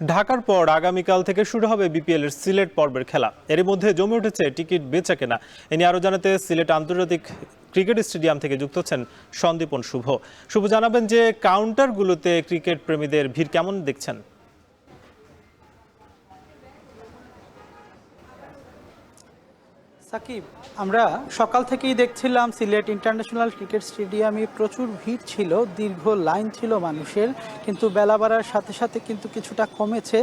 ঢাকার পর আগামীকাল থেকে শুরু হবে বিপিএল এর সিলেট পর্বের খেলা। এর মধ্যে জমে উঠেছে টিকিট বেচা কেনা। এ নিয়ে আরো জানাতে সিলেট আন্তর্জাতিক ক্রিকেট স্টেডিয়াম থেকে যুক্ত হচ্ছেন সন্দীপন শুভ। শুভ, জানাবেন যে কাউন্টারগুলোতে ক্রিকেট প্রেমীদের ভিড় কেমন দেখছেন? সাকিব, আমরা সকাল থেকেই দেখছিলাম সিলেট ইন্টারন্যাশনাল ক্রিকেট স্টেডিয়ামে প্রচুর ভিড় ছিল, দীর্ঘ লাইন ছিল মানুষের, কিন্তু বেলা বাড়ার সাথে সাথে কিন্তু কিছুটা কমেছে।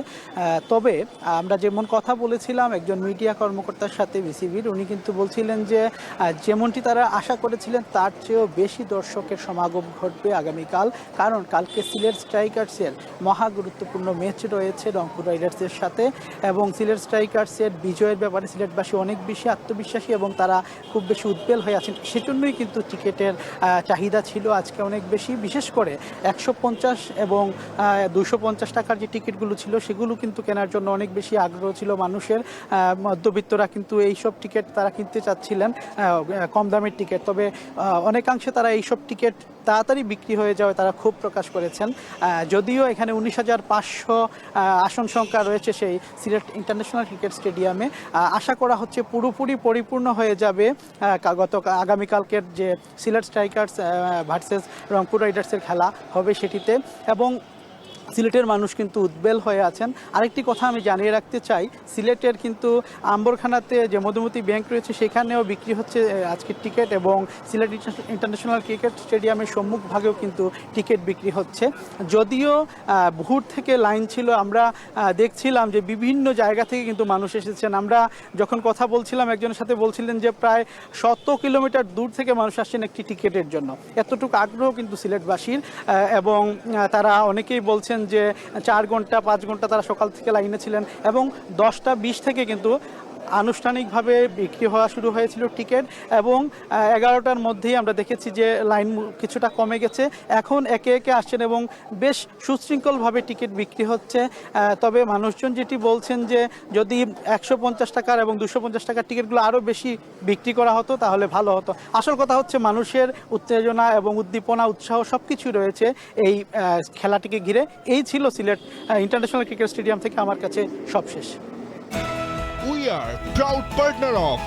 তবে আমরা যেমন কথা বলেছিলাম একজন মিডিয়া কর্মকর্তার সাথে বিসিবির, উনি কিন্তু বলছিলেন যে যেমনটি তারা আশা করেছিলেন তার চেয়েও বেশি দর্শকের সমাগম ঘটবে আগামীকাল, কারণ কালকে সিলেট স্ট্রাইকার্সের মহা গুরুত্বপূর্ণ ম্যাচ রয়েছে রংপুর রাইডার্সের সাথে, এবং সিলেট স্ট্রাইকার্সের বিজয়ের ব্যাপারে সিলেটবাসী অনেক বেশি আত্মবিশ্বাসী এবং তারা খুব বেশি উদ্বেল হয়ে আছেন। সেজন্যই কিন্তু টিকিটের চাহিদা ছিল আজকে অনেক বেশি, বিশেষ করে 150 এবং 250 টাকার যে টিকিটগুলো ছিল সেগুলো কিন্তু কেনার জন্য অনেক বেশি আগ্রহ ছিল মানুষের। মধ্যবিত্তরা কিন্তু এইসব টিকিট তারা কিনতে চাচ্ছিলেন, কম দামের টিকিট। তবে অনেকাংশে তারা এইসব টিকিট তাড়াতাড়ি বিক্রি হয়ে যাওয়ায় তারা ক্ষোভ প্রকাশ করেছেন। যদিও এখানে 19,500 আসন সংখ্যা রয়েছে সেই সিলেট ইন্টারন্যাশনাল ক্রিকেট স্টেডিয়ামে, আশা করা হচ্ছে পুরোপুরি পরিপূর্ণ হয়ে যাবে আগামীকালকের যে সিলেট স্ট্রাইকার্স ভার্সেস রংপুর রাইডার্সের খেলা হবে সেটিতে, এবং সিলেটের মানুষ কিন্তু উদ্বেল হয়ে আছেন। আরেকটি কথা আমি জানিয়ে রাখতে চাই, সিলেটের কিন্তু আম্বরখানাতে যে মধুমতি ব্যাংক রয়েছে সেখানেও বিক্রি হচ্ছে আজকের টিকিট, এবং সিলেট ইন্টারন্যাশনাল ক্রিকেট স্টেডিয়ামের সম্মুখভাগেও কিন্তু টিকিট বিক্রি হচ্ছে। যদিও ভোর থেকে লাইন ছিল, আমরা দেখছিলাম যে বিভিন্ন জায়গা থেকে কিন্তু মানুষ এসেছেন। আমরা যখন কথা বলছিলাম একজনের সাথে বলছিলেন যে প্রায় 100 কিলোমিটার দূর থেকে মানুষ আসছেন একটি টিকিটের জন্য। এতটুকু আগ্রহ কিন্তু সিলেটবাসীর, এবং তারা অনেকেই বলছেন যে 4 ঘন্টা 5 ঘন্টা তারা সকাল থেকে লাইনে ছিলেন, এবং 10টা 20 থেকে কিন্তু আনুষ্ঠানিকভাবে বিক্রি হওয়া শুরু হয়েছিল টিকিট, এবং 11টার মধ্যেই আমরা দেখেছি যে লাইন কিছুটা কমে গেছে। এখন একে একে আসছেন এবং বেশ সুশৃঙ্খলভাবে টিকিট বিক্রি হচ্ছে। তবে মানুষজন যেটি বলছেন যে যদি 150 টাকার এবং 250 টাকার টিকিটগুলো আরও বেশি বিক্রি করা হতো তাহলে ভালো হতো। আসল কথা হচ্ছে মানুষের উত্তেজনা এবং উদ্দীপনা, উৎসাহ সব কিছু রয়েছে এই খেলাটিকে ঘিরে। এই ছিল সিলেট ইন্টারন্যাশনাল ক্রিকেট স্টেডিয়াম থেকে আমার কাছে সবশেষ। We are proud partner of